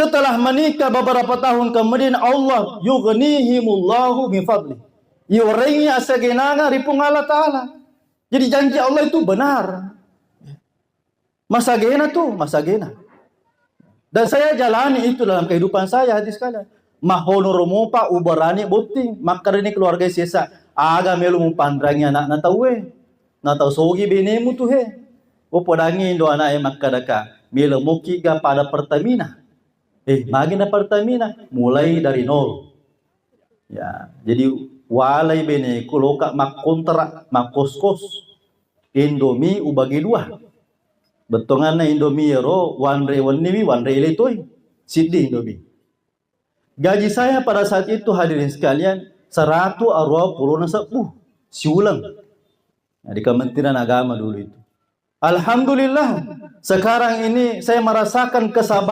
Setelah menikah beberapa tahun kemudian Allah yughnihimullahu min fadli. Yorenya asagenanga ripung Allah Ta'ala. Jadi janji Allah itu benar. Masagena tuh, masagena. Dan saya jalani itu dalam kehidupan saya hadis sekalian. Mahono romopa ubarani boting makar ini keluarga sesa aga melu mumpandrangnya anak natawe. Natau sogi benemu tuh he. Opodangi do anak makadaka melu mukiga pada Pertamina. Magina Pertamina mulai dari nol. Ya, jadi walai bene kuloka mak kontrak mak kos-kos Indomie ubagi dua. Betonganna Indomie ro one day toy Sydney Indomie. Gaji saya pada saat itu hadirin sekalian 120 siulang. Nah, di Kementerian Agama dulu itu. Alhamdulillah sekarang ini saya merasakan kesabaran